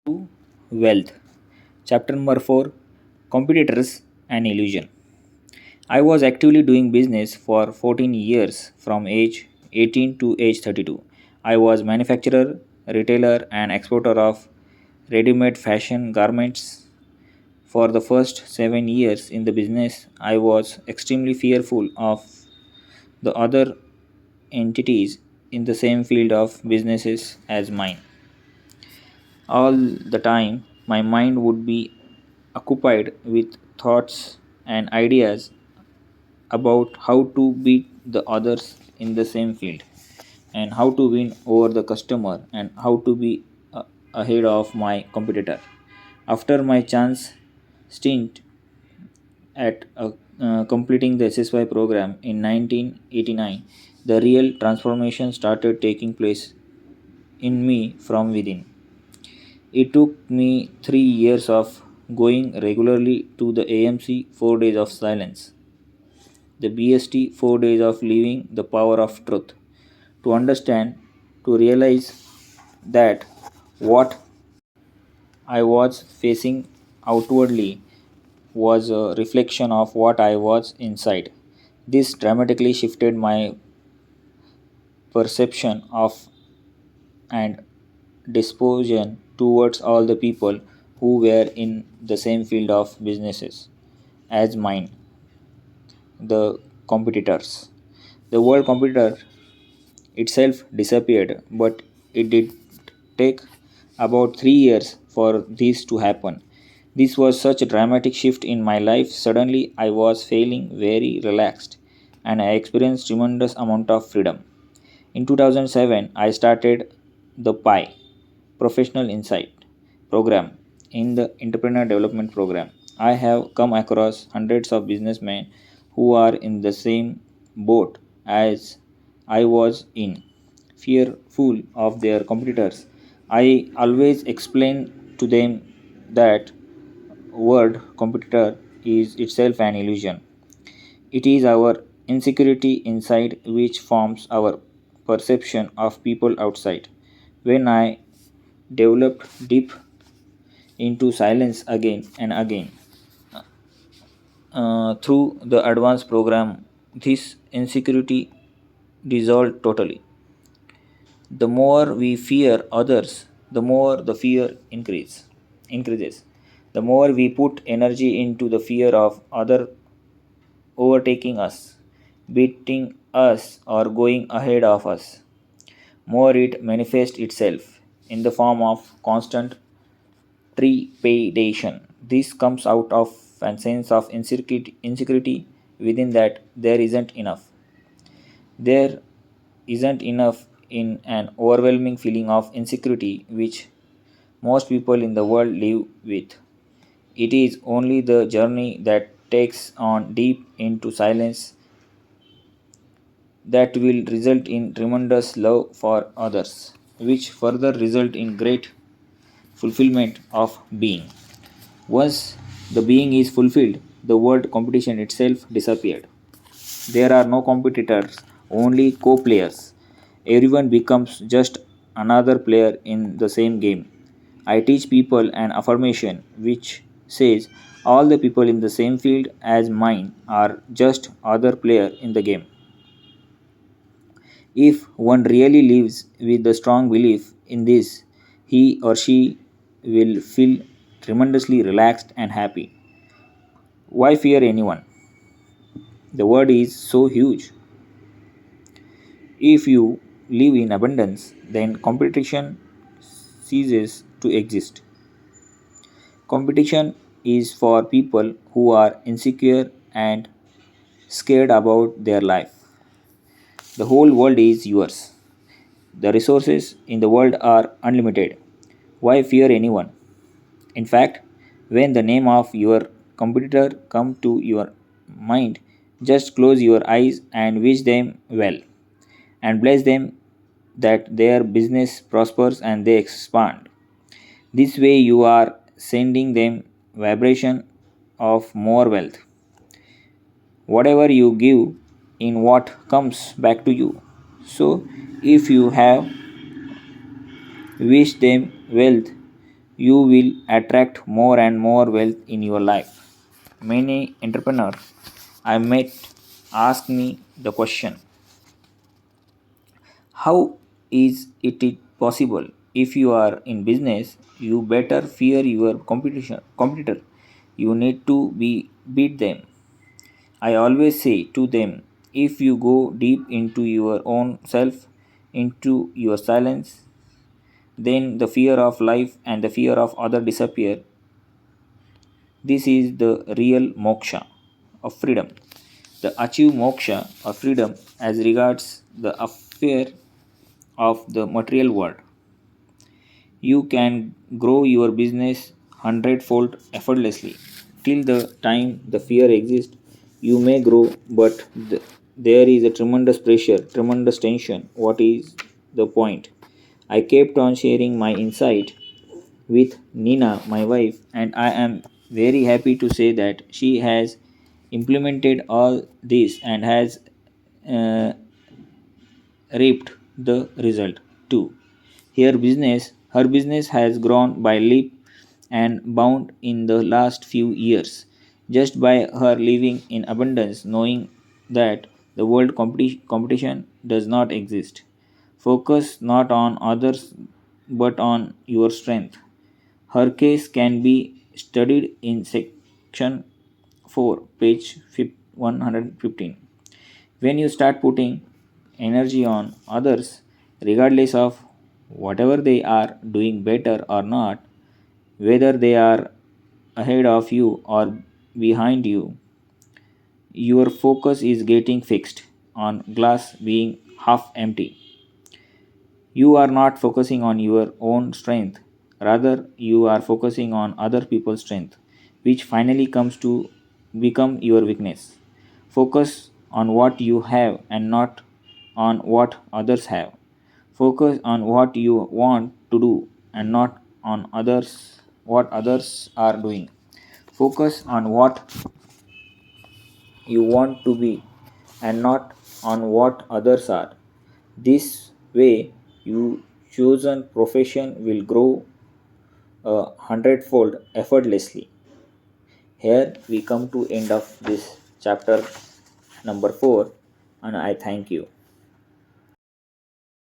to Wealth. Chapter number 4, Competitors and Illusion. I was actively doing business for 14 years from age 18 to age 32. I was manufacturer, retailer and exporter of ready-made fashion garments. For the first 7 years in the business, I was extremely fearful of the other entities in the same field of businesses as mine. All the time, my mind would be occupied with thoughts and ideas about how to beat the others in the same field and how to win over the customer and how to be ahead of my competitor. After my chance stint at completing the SSY program in 1989, the real transformation started taking place in me from within. It took me 3 years of going regularly to the AMC 4 days of silence, the BST 4 days of living the power of truth, to understand, to realize that what I was facing outwardly was a reflection of what I was inside. This dramatically shifted my perception of and disposition towards all the people who were in the same field of businesses as mine, the competitors. The word competitor itself disappeared, but it did take about 3 years for this to happen. This was such a dramatic shift in my life. Suddenly, I was feeling very relaxed and I experienced tremendous amount of freedom. In 2007, I started the PI Professional Insight program in the Entrepreneur Development Program. I have come across hundreds of businessmen who are in the same boat as I was in, fearful of their competitors. I always explain to them that word competitor is itself an illusion. It is our insecurity inside which forms our perception of people outside. When I developed deep into silence again and again through the advanced program, this insecurity dissolved totally. The more we fear others, the more the fear increases. The more we put energy into the fear of other overtaking us, beating us, or going ahead of us, more it manifests itself in the form of constant trepidation. This comes out of a sense of insecurity within that there isn't enough. There isn't enough in an overwhelming feeling of insecurity which most people in the world live with. It is only the journey that takes on deep into silence that will result in tremendous love for others, which further result in great fulfillment of being. Once the being is fulfilled, the word competition itself disappeared. There are no competitors, only co players. Everyone becomes just another player in the same game. I teach people an affirmation which says all the people in the same field as mine are just other player in the game. If one really lives with the strong belief in this, he or she will feel tremendously relaxed and happy. Why fear anyone? The word is so huge. If you live in abundance, then competition ceases to exist. Competition is for people who are insecure and scared about their life. The whole world is yours. The resources in the world are unlimited. Why fear anyone? In fact, when the name of your competitor come to your mind, just close your eyes and wish them well and bless them that their business prospers and they expand. This way you are sending them vibration of more wealth. Whatever you give in what comes back to you. So if you have wished them wealth, you will attract more and more wealth in your life. Many entrepreneurs I met ask me the question, how is it possible? If you are in business, you better fear your competitor. You need to be beat them. I always say to them, if you go deep into your own self, into your silence, then the fear of life and the fear of other disappear. This is the real moksha of freedom. The achieve moksha or freedom as regards the affair of the material world. You can grow your business hundredfold effortlessly. Till the time the fear exists, you may grow, but there is a tremendous pressure, tremendous tension. What is the point? I kept on sharing my insight with Nina, my wife, and I am very happy to say that she has implemented all this and has uh, reaped the result too. Her business has grown by leap and bound in the last few years, just by her living in abundance, knowing that the world competition does not exist. Focus not on others but on your strength. Her case can be studied in section 4, page 115. When you start putting energy on others, regardless of whatever they are doing better or not, whether they are ahead of you or behind you, your focus is getting fixed on glass being half empty. You are not focusing on your own strength, rather, you are focusing on other people's strength, which finally comes to become your weakness. Focus on what you have and not on what others have. Focus on what you want to do and not on others what others are doing. Focus on what you want to be and not on what others are. This way, your chosen profession will grow a hundredfold effortlessly. Here we come to end of this chapter number 4, and I thank you.